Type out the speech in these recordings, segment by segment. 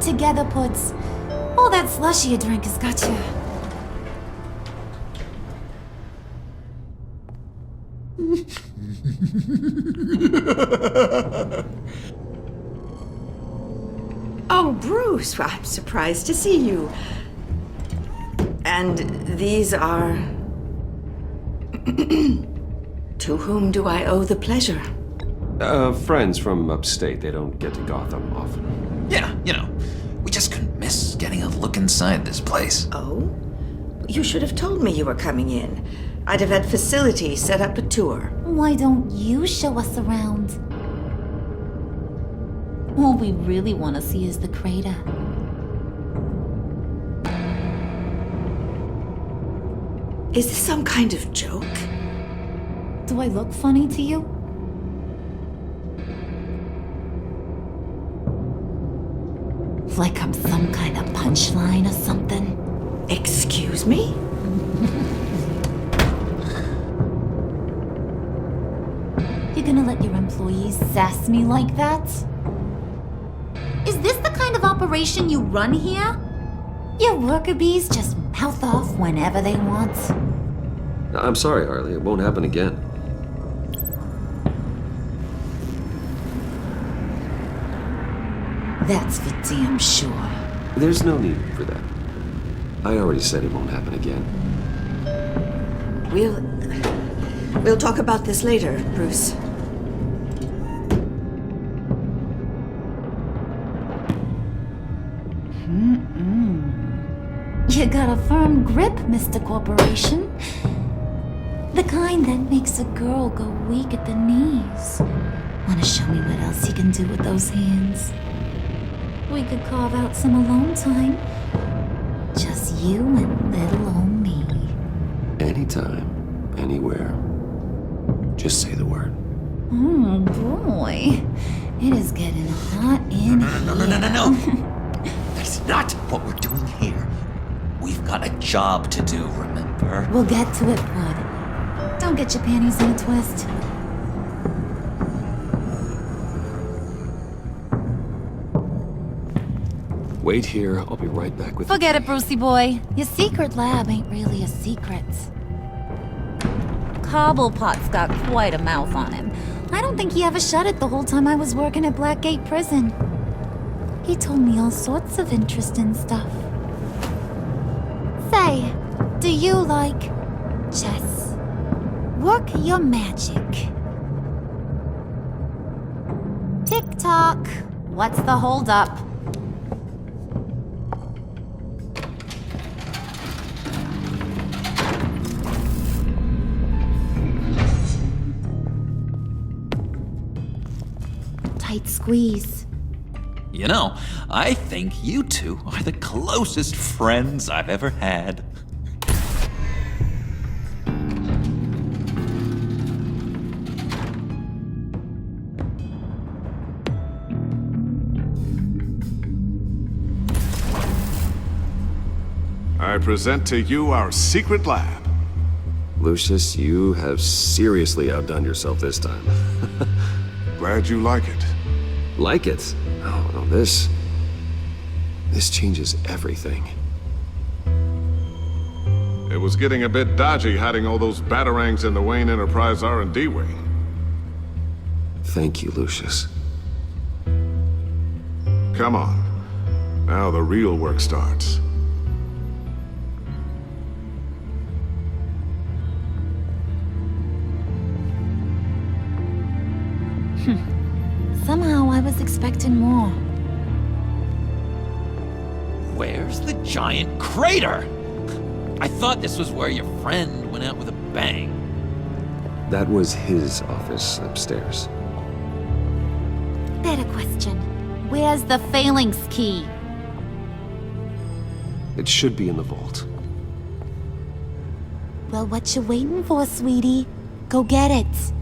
together, Puds. All that slushy you drink has got you. Oh, Bruce, I'm surprised to see you. And these are... To whom do I owe the pleasure? Friends from upstate. They don't get to Gotham often. Yeah, we just couldn't miss getting a look inside this place. Oh? You should have told me you were coming in. I'd have had facilities set up a tour. Why don't you show us around? All we really want to see is the crater. Is this some kind of joke? Do I look funny to you? Like I'm some kind of punchline or something? Excuse me? You're gonna let your employees sass me like that? Is this the kind of operation you run here? Your worker bees just mouth off whenever they want. I'm sorry, Harley. It won't happen again. That's for damn sure. There's no need for that. I already said it won't happen again. We'll talk about this later, Bruce. You got a firm grip, Mr. Corporation. The kind that makes a girl go weak at the knees. Wanna show me what else you can do with those hands? We could carve out some alone time. Just you and little old me. Anytime, anywhere. Just say the word. Oh boy. It is getting hot in here. No. That's not what we're doing here. We've got a job to do, remember? We'll get to it, Bud. Don't get your panties in a twist. Wait here. I'll be right back with Forget it, Brucey boy. Your secret lab ain't really a secret. Cobblepot's got quite a mouth on him. I don't think he ever shut it the whole time I was working at Blackgate Prison. He told me all sorts of interesting stuff. Say, do you like chess? Work your magic. Tick-tock. What's the holdup? Tight squeeze. I think you two are the closest friends I've ever had. I present to you our secret lab. Lucius, you have seriously outdone yourself this time. Glad you like it. Like it? Oh, no, this changes everything. It was getting a bit dodgy hiding all those batarangs in the Wayne Enterprise R&D wing. Thank you, Lucius. Come on. Now the real work starts. Somehow I was expecting more. Where's the giant crater? I thought this was where your friend went out with a bang. That was his office upstairs. Better question. Where's the phalanx key? It should be in the vault. Well, what you waiting for, sweetie? Go get it.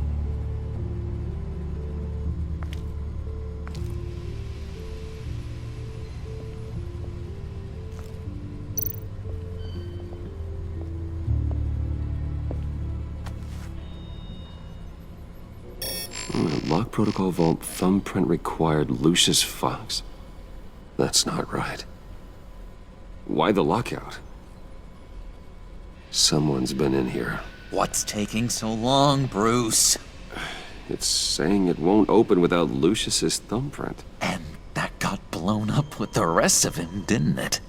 Lock protocol vault thumbprint required Lucius Fox. That's not right. Why the lockout? Someone's been in here. What's taking so long, Bruce? It's saying it won't open without Lucius's thumbprint. And that got blown up with the rest of him, didn't it?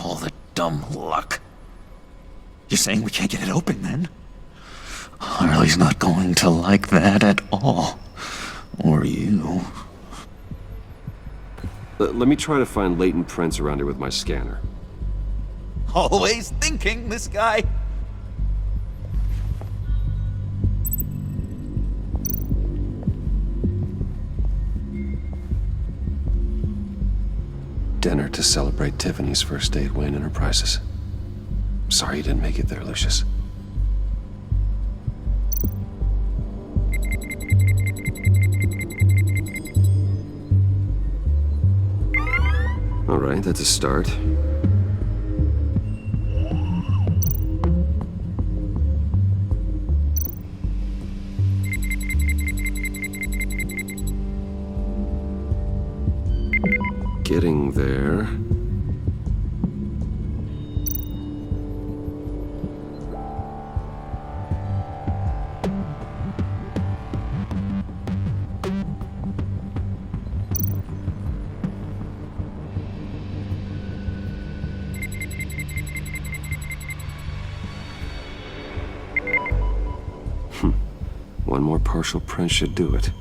All the dumb luck. You're saying we can't get it open, then? Harley's not going to like that at all. Or you. Let me try to find latent prints around here with my scanner. Always thinking, this guy. Dinner to celebrate Tiffany's first day at Wayne Enterprises. Sorry you didn't make it there, Lucius. All right, that's a start. Getting there. One more partial print should do it.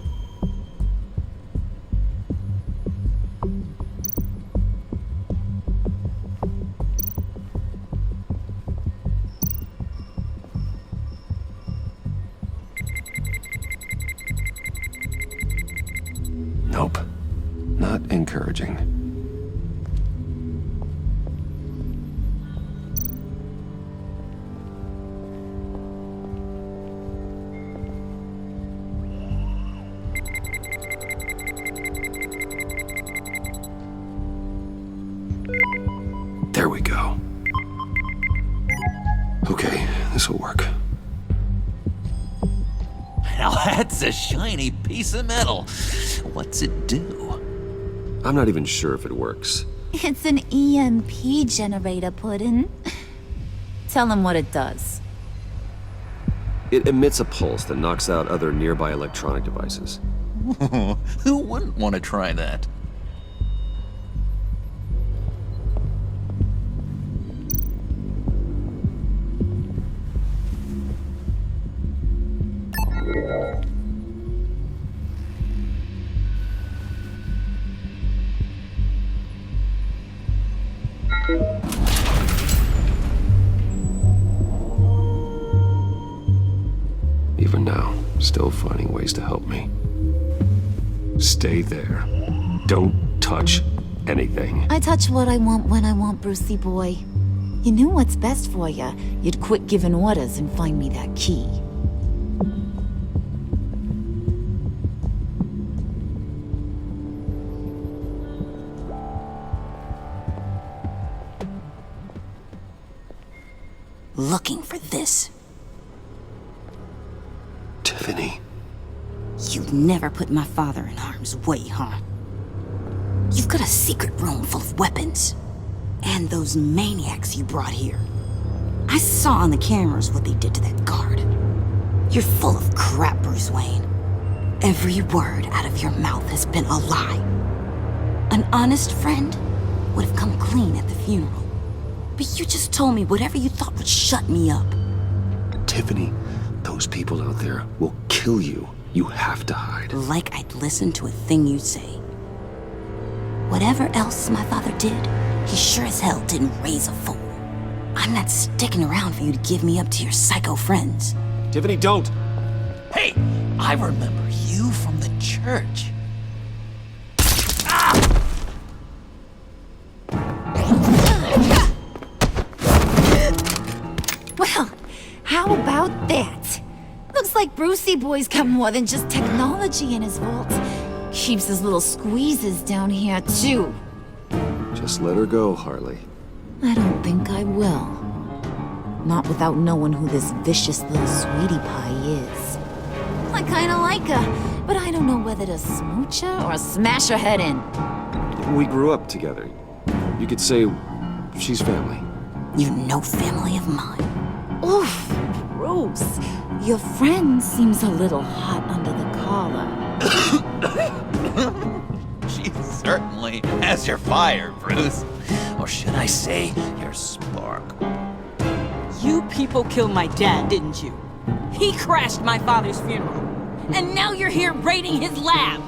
Nope. Not encouraging. There we go. Okay, this'll work. Now that's a shiny piece of metal. What's it do? I'm not even sure if it works. It's an EMP generator, Puddin'. Tell him what it does. It emits a pulse that knocks out other nearby electronic devices. Who wouldn't want to try that? Even now, still finding ways to help me. Stay there. Don't touch anything. I touch what I want when I want, Brucey boy. You knew what's best for you. You'd quit giving orders and find me that key. Looking for this. Tiffany. You'd never put my father in harm's way, huh? You've got a secret room full of weapons. And those maniacs you brought here. I saw on the cameras what they did to that guard. You're full of crap, Bruce Wayne. Every word out of your mouth has been a lie. An honest friend would have come clean at the funeral. But you just told me whatever you thought would shut me up. Tiffany, those people out there will kill you. You have to hide. Like I'd listen to a thing you say. Whatever else my father did, he sure as hell didn't raise a fool. I'm not sticking around for you to give me up to your psycho friends. Tiffany, don't! Hey, I remember you from the church. Well, how about that? Looks like Brucey boy's got more than just technology in his vault. Keeps his little squeezes down here, too. Just let her go, Harley. I don't think I will. Not without knowing who this vicious little sweetie pie is. I kinda like her, but I don't know whether to smooch her or smash her head in. We grew up together. You could say she's family. You no family of mine. Oof, Bruce. Your friend seems a little hot under the collar. She certainly has your fire, Bruce. Or should I say, your spark. You people killed my dad, didn't you? He crashed my father's funeral. And now you're here raiding his lab.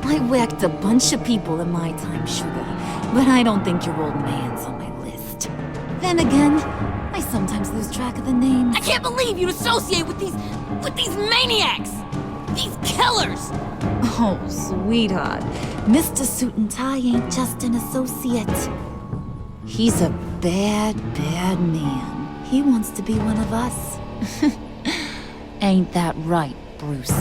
I whacked a bunch of people in my time, sugar, but I don't think your old man's on my list. Then again, I sometimes lose track of the names. I can't believe you'd associate with these maniacs! These killers! Oh, sweetheart. Mr. Suit and Tie ain't just an associate. He's a bad, bad man. He wants to be one of us. Ain't that right, Brucey?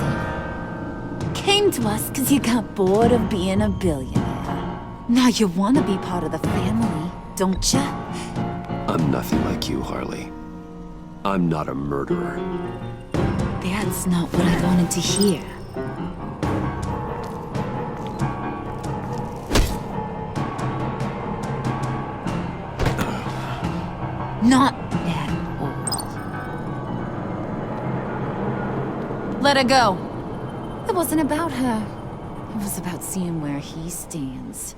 Came to us because you got bored of being a billionaire. Now you want to be part of the family, don't ya? I'm nothing like you, Harley. I'm not a murderer. That's not what I wanted to hear. Not at all. Let her go. It wasn't about her. It was about seeing where he stands.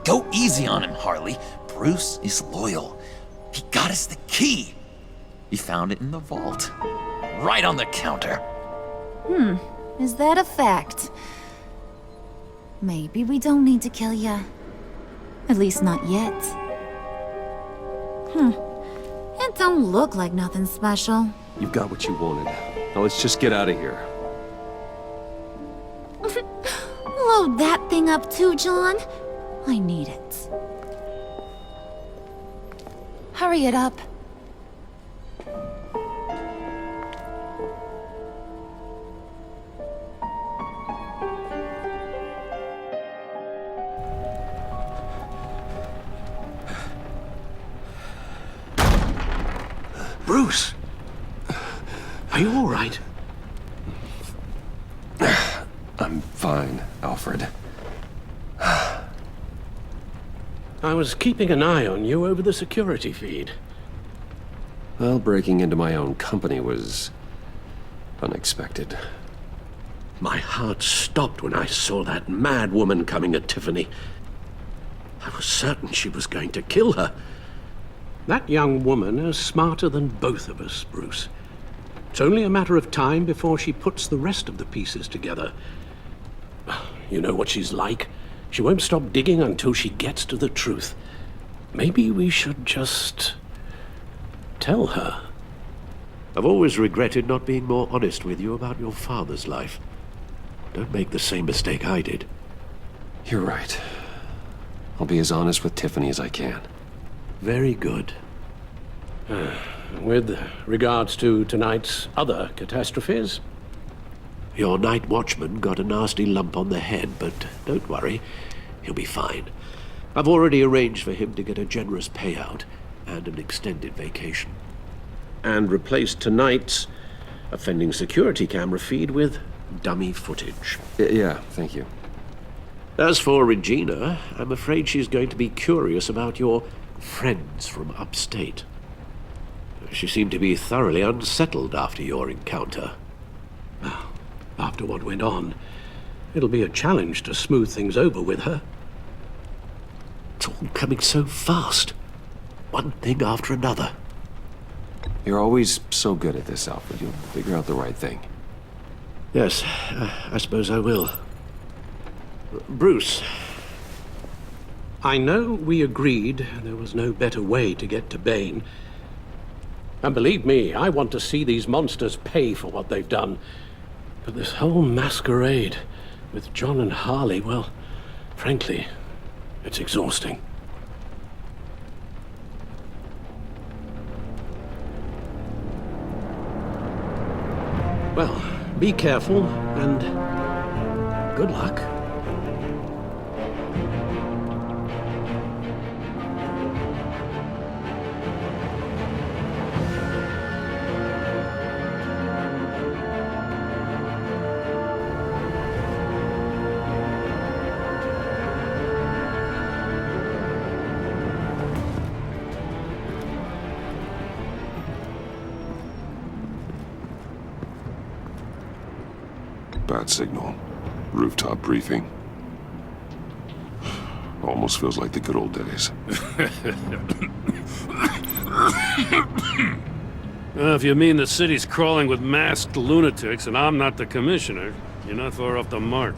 Go easy on him, Harley. Bruce is loyal. He got us the key. He found it in the vault. Right on the counter. Is that a fact? Maybe we don't need to kill ya. At least not yet. It don't look like nothing special. You've got what you wanted. Now let's just get out of here. Load that thing up too, John. I need it. Hurry it up. Bruce! Are you all right? I'm fine, Alfred. I was keeping an eye on you over the security feed. Well, breaking into my own company was unexpected. My heart stopped when I saw that mad woman coming at Tiffany. I was certain she was going to kill her. That young woman is smarter than both of us, Bruce. It's only a matter of time before she puts the rest of the pieces together. You know what she's like. She won't stop digging until she gets to the truth. Maybe we should just tell her. I've always regretted not being more honest with you about your father's life. Don't make the same mistake I did. You're right. I'll be as honest with Tiffany as I can. Very good. With regards to tonight's other catastrophes? Your night watchman got a nasty lump on the head, but don't worry, he'll be fine. I've already arranged for him to get a generous payout and an extended vacation. And replaced tonight's offending security camera feed with dummy footage. Yeah, thank you. As for Regina, I'm afraid she's going to be curious about your friends from upstate. She seemed to be thoroughly unsettled after your encounter. Well, after what went on, it'll be a challenge to smooth things over with her. It's all coming so fast. One thing after another. You're always so good at this, Alfred. You'll figure out the right thing. Yes, I suppose I will. Bruce, I know we agreed there was no better way to get to Bane. And believe me, I want to see these monsters pay for what they've done. But this whole masquerade with John and Harley, well, frankly, it's exhausting. Well, be careful and good luck. Bat signal. Rooftop briefing. Almost feels like the good old days. If you mean the city's crawling with masked lunatics and I'm not the commissioner, you're not far off the mark.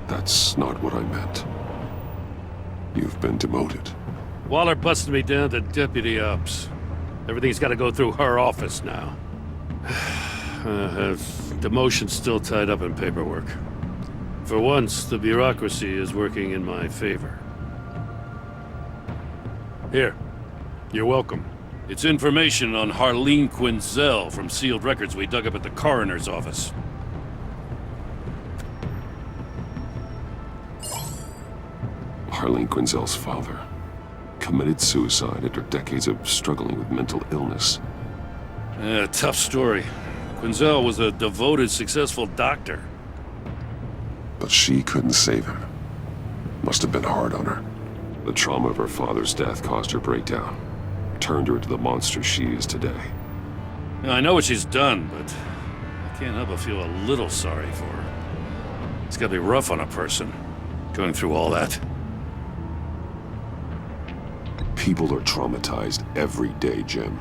That's not what I meant. You've been demoted. Waller busted me down to deputy ops. Everything's got to go through her office now. Demotion's still tied up in paperwork. For once, the bureaucracy is working in my favor. Here. You're welcome. It's information on Harleen Quinzel from sealed records we dug up at the coroner's office. Harleen Quinzel's father committed suicide after decades of struggling with mental illness. Yeah, tough story. Quinzel was a devoted, successful doctor. But she couldn't save him. Must have been hard on her. The trauma of her father's death caused her breakdown. Turned her into the monster she is today. I know what she's done, but I can't help but feel a little sorry for her. It's gotta be rough on a person, going through all that. People are traumatized every day, Jim.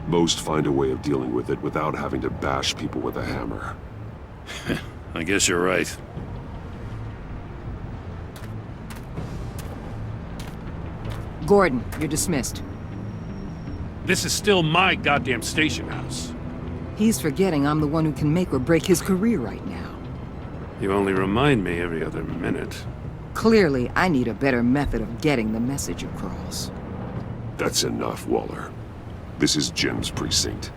Most find a way of dealing with it without having to bash people with a hammer. I guess you're right. Gordon, you're dismissed. This is still my goddamn station house. He's forgetting I'm the one who can make or break his career right now. You only remind me every other minute. Clearly, I need a better method of getting the message across. That's enough, Waller. This is Jim's precinct.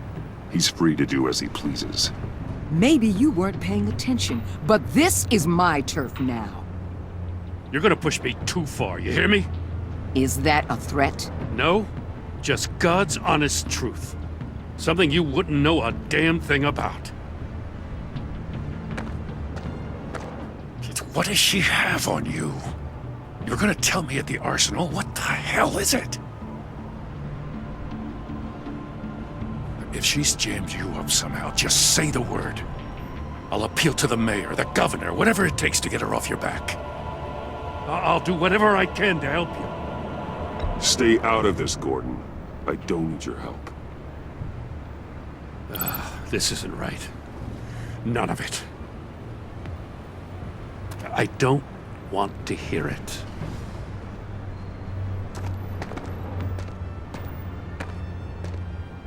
He's free to do as he pleases. Maybe you weren't paying attention, but this is my turf now. You're gonna push me too far, you hear me? Is that a threat? No, just God's honest truth. Something you wouldn't know a damn thing about. What does she have on you? You're gonna tell me at the arsenal? What the hell is it? If she's jammed you up somehow, just say the word. I'll appeal to the mayor, the governor, whatever it takes to get her off your back. I'll do whatever I can to help you. Stay out of this, Gordon. I don't need your help. This isn't right. None of it. I don't want to hear it.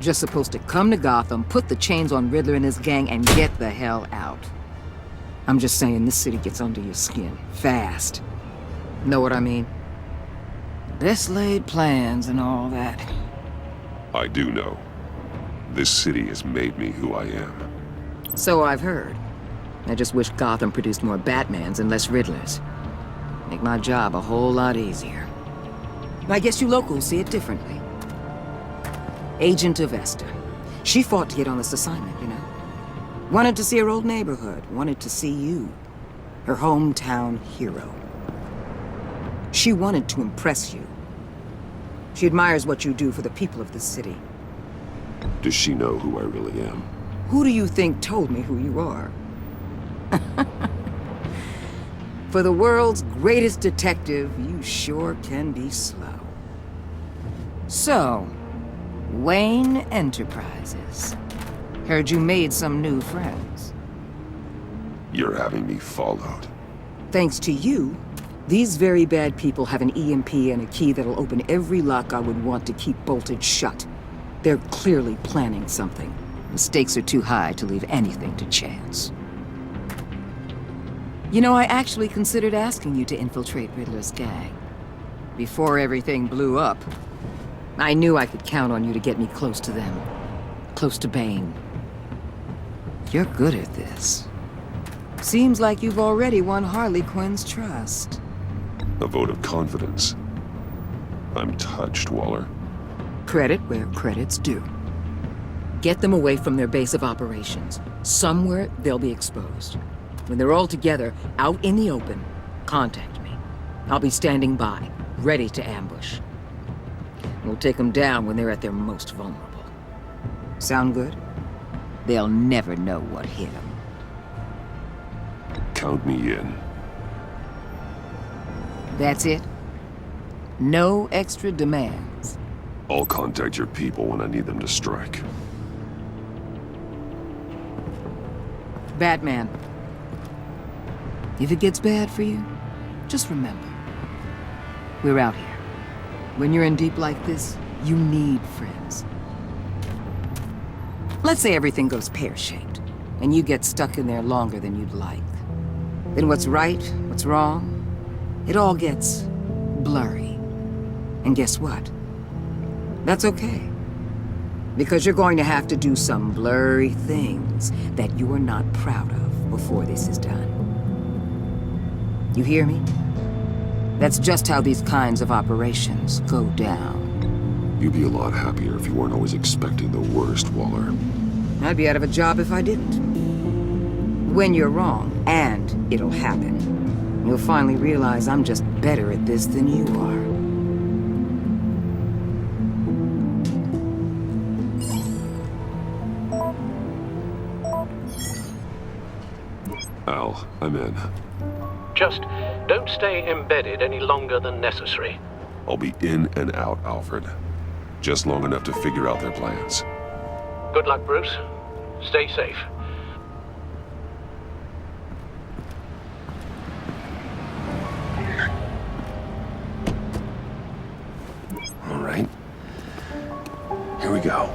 Just supposed to come to Gotham, put the chains on Riddler and his gang, and get the hell out. I'm just saying, this city gets under your skin. Fast. Know what I mean? Best laid plans and all that. I do know. This city has made me who I am. So I've heard. I just wish Gotham produced more Batmans and less Riddlers. Make my job a whole lot easier. I guess you locals see it differently. Agent Avesta. She fought to get on this assignment, you know? Wanted to see her old neighborhood. Wanted to see you. Her hometown hero. She wanted to impress you. She admires what you do for the people of the city. Does she know who I really am? Who do you think told me who you are? For the world's greatest detective, you sure can be slow. So, Wayne Enterprises. Heard you made some new friends. You're having me followed. Thanks to you, these very bad people have an EMP and a key that'll open every lock I would want to keep bolted shut. They're clearly planning something. The stakes are too high to leave anything to chance. You know, I actually considered asking you to infiltrate Riddler's gang. Before everything blew up, I knew I could count on you to get me close to them. Close to Bane. You're good at this. Seems like you've already won Harley Quinn's trust. A vote of confidence. I'm touched, Waller. Credit where credit's due. Get them away from their base of operations. Somewhere they'll be exposed. When they're all together, out in the open, contact me. I'll be standing by, ready to ambush. We'll take them down when they're at their most vulnerable. Sound good? They'll never know what hit them. Count me in. That's it? No extra demands? I'll contact your people when I need them to strike. Batman. If it gets bad for you, just remember, we're out here. When you're in deep like this, you need friends. Let's say everything goes pear-shaped, and you get stuck in there longer than you'd like. Then what's right, what's wrong, it all gets blurry. And guess what? That's okay. Because you're going to have to do some blurry things that you are not proud of before this is done. You hear me? That's just how these kinds of operations go down. You'd be a lot happier if you weren't always expecting the worst, Waller. I'd be out of a job if I didn't. When you're wrong, and it'll happen, you'll finally realize I'm just better at this than you are. Al, I'm in. Just don't stay embedded any longer than necessary. I'll be in and out, Alfred. Just long enough to figure out their plans. Good luck, Bruce. Stay safe. All right. Here we go.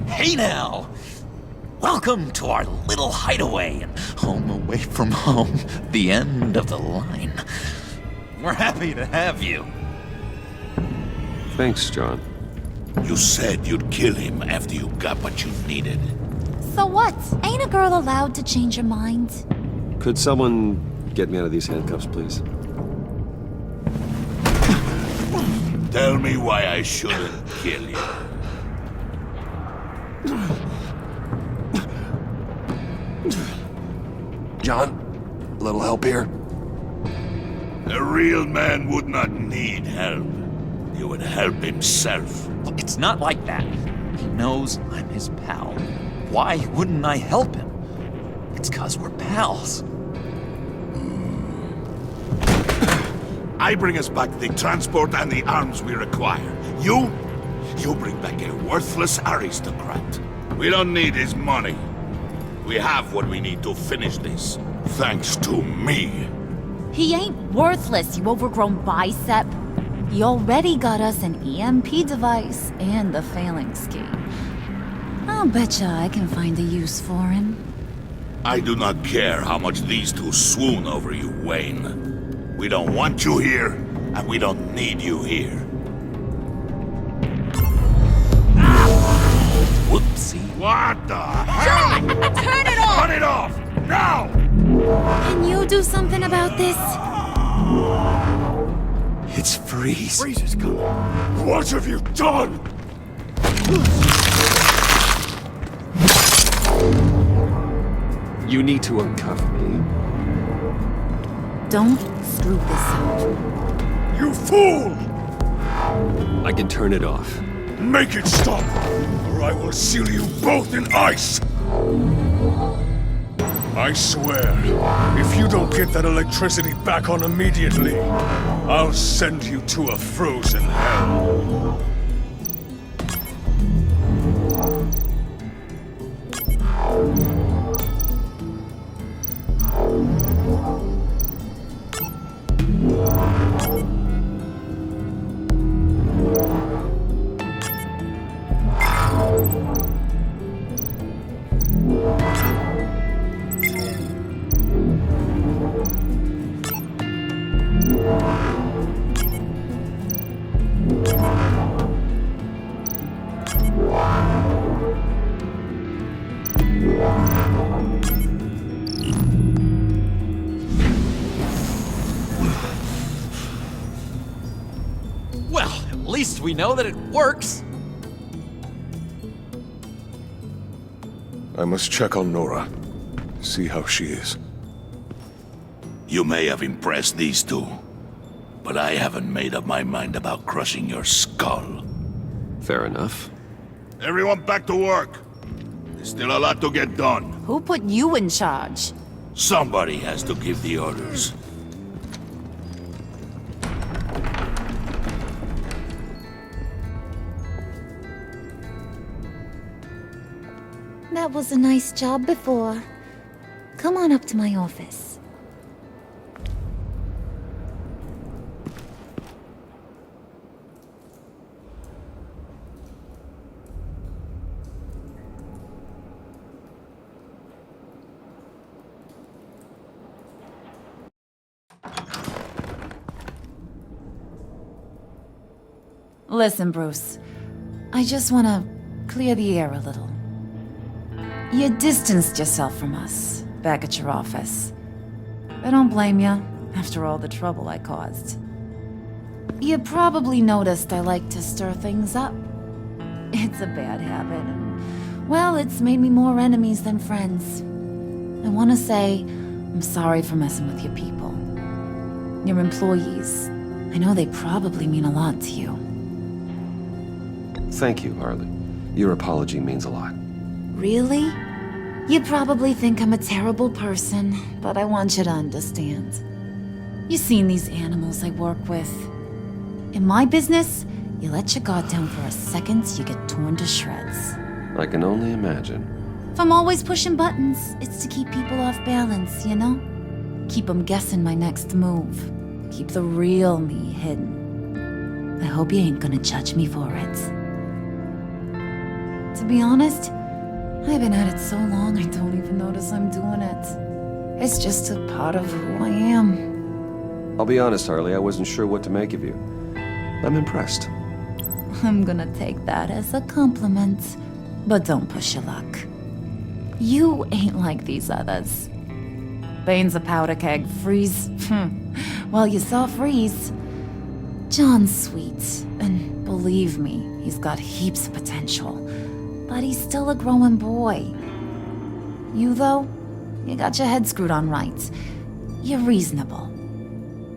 Hey now! Welcome to our little hideaway and home away from home, the end of the line. We're happy to have you. Thanks, John. You said you'd kill him after you got what you needed. So what? Ain't a girl allowed to change her mind? Could someone get me out of these handcuffs, please? Tell me why I shouldn't kill you. John, a little help here? A real man would not need help. He would help himself. Look, it's not like that. He knows I'm his pal. Why wouldn't I help him? It's 'cause we're pals. I bring us back the transport and the arms we require. You bring back a worthless aristocrat. We don't need his money. We have what we need to finish this. Thanks to me. He ain't worthless, you overgrown bicep. He already got us an EMP device and the phalanx key. I'll betcha I can find a use for him. I do not care how much these two swoon over you, Wayne. We don't want you here, and we don't need you here. Whoopsie. What the hell? Turn it off! Cut it off! Now! Can you do something about this? It's Freeze. Freeze is coming. What have you done? You need to uncuff me. Don't screw this up. You fool! I can turn it off. Make it stop, or I will seal you both in ice! I swear, if you don't get that electricity back on immediately, I'll send you to a frozen hell. we know that it works. I must check on Nora. See how she is. You may have impressed these two, but I haven't made up my mind about crushing your skull. Fair enough. Everyone back to work. There's still a lot to get done. Who put you in charge? Somebody has to give the orders. That was a nice job before. Come on up to my office. Listen, Bruce. I just want to clear the air a little. You distanced yourself from us, back at your office. I don't blame you, after all the trouble I caused. You probably noticed I like to stir things up. It's a bad habit, and, well, it's made me more enemies than friends. I want to say I'm sorry for messing with your people. Your employees. I know they probably mean a lot to you. Thank you, Harley. Your apology means a lot. Really? You probably think I'm a terrible person, but I want you to understand. You've seen these animals I work with. In my business, you let your guard down for a second, you get torn to shreds. I can only imagine. If I'm always pushing buttons, it's to keep people off balance, you know? Keep them guessing my next move. Keep the real me hidden. I hope you ain't gonna judge me for it. To be honest, I've been at it so long I don't even notice I'm doing it. It's just a part of who I am. I'll be honest, Harley, I wasn't sure what to make of you. I'm impressed. I'm gonna take that as a compliment, but don't push your luck. You ain't like these others. Bane's a powder keg, Freeze. Well, you saw Freeze. John's sweet, and believe me, he's got heaps of potential. But he's still a growing boy. You, though, you got your head screwed on right. You're reasonable.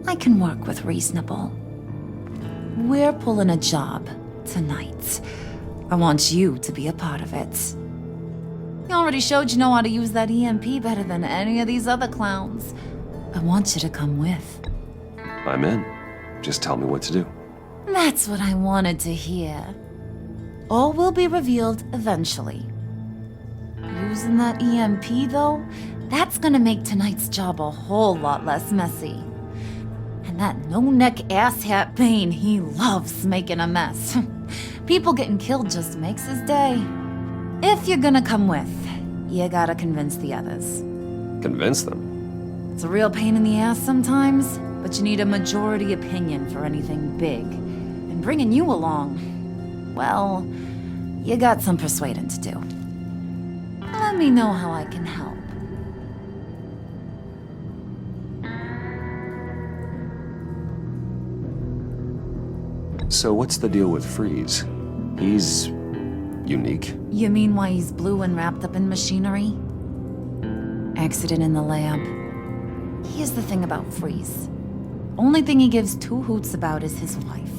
I can work with reasonable. We're pulling a job tonight. I want you to be a part of it. You already showed you know how to use that EMP better than any of these other clowns. I want you to come with. I'm in. Just tell me what to do. That's what I wanted to hear. All will be revealed eventually. Using that EMP, though, that's gonna make tonight's job a whole lot less messy. And that no-neck asshat Bane, he loves making a mess. People getting killed just makes his day. If you're gonna come with, you gotta convince the others. Convince them? It's a real pain in the ass sometimes, but you need a majority opinion for anything big. And bringing you along, well, you got some persuading to do. Let me know how I can help. So what's the deal with Freeze? He's unique. You mean why he's blue and wrapped up in machinery? Accident in the lab. Here's the thing about Freeze. Only thing he gives two hoots about is his wife.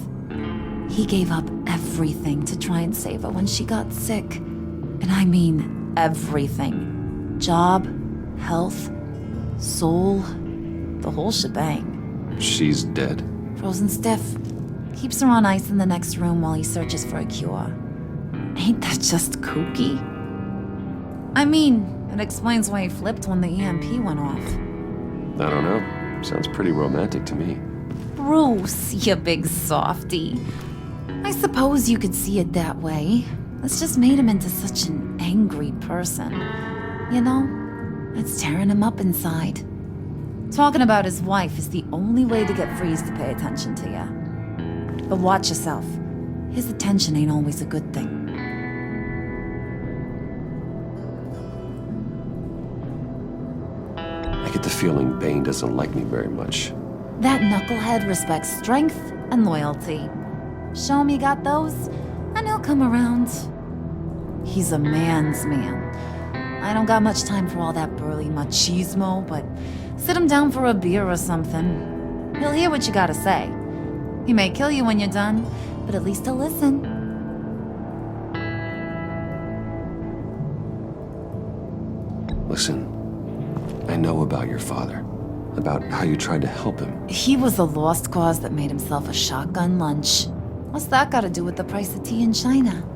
He gave up everything to try and save her when she got sick. And I mean everything. Job, health, soul, the whole shebang. She's dead? Frozen stiff. Keeps her on ice in the next room while he searches for a cure. Ain't that just kooky? I mean, it explains why he flipped when the EMP went off. I don't know. Sounds pretty romantic to me. Bruce, you big softy. I suppose you could see it that way. It's just made him into such an angry person. You know, it's tearing him up inside. Talking about his wife is the only way to get Freeze to pay attention to you. But watch yourself. His attention ain't always a good thing. I get the feeling Bane doesn't like me very much. That knucklehead respects strength and loyalty. Show me got those, and he'll come around. He's a man's man. I don't got much time for all that burly machismo, but sit him down for a beer or something. He'll hear what you gotta say. He may kill you when you're done, but at least he'll listen. Listen, I know about your father. About how you tried to help him. He was a lost cause that made himself a shotgun lunch. What's that got to do with the price of tea in China?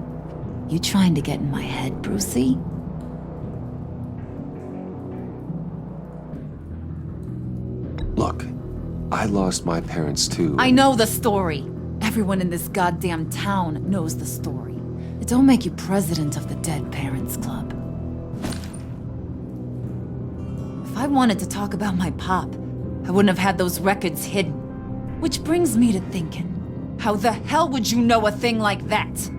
You trying to get in my head, Brucey? Look, I lost my parents too. I know the story. Everyone in this goddamn town knows the story. It don't make you president of the Dead Parents Club. If I wanted to talk about my pop, I wouldn't have had those records hidden. Which brings me to thinking, how the hell would you know a thing like that?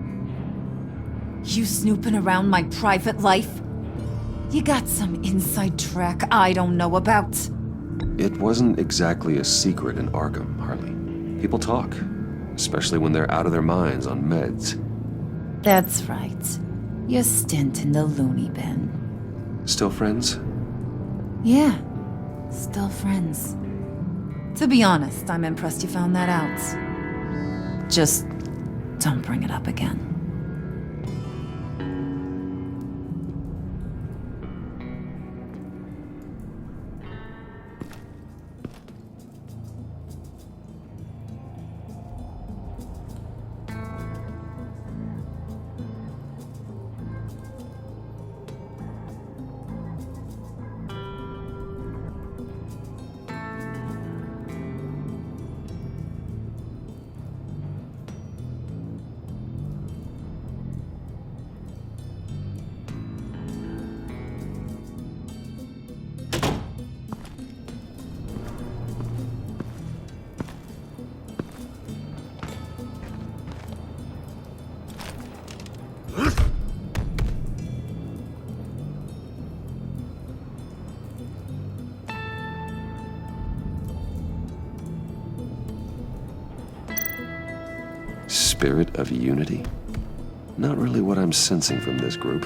You snooping around my private life? You got some inside track I don't know about. It wasn't exactly a secret in Arkham, Harley. People talk, especially when they're out of their minds on meds. That's right. Your stint in the loony bin. Still friends? Yeah, still friends. To be honest, I'm impressed you found that out. Just don't bring it up again. Spirit of unity? Not really what I'm sensing from this group.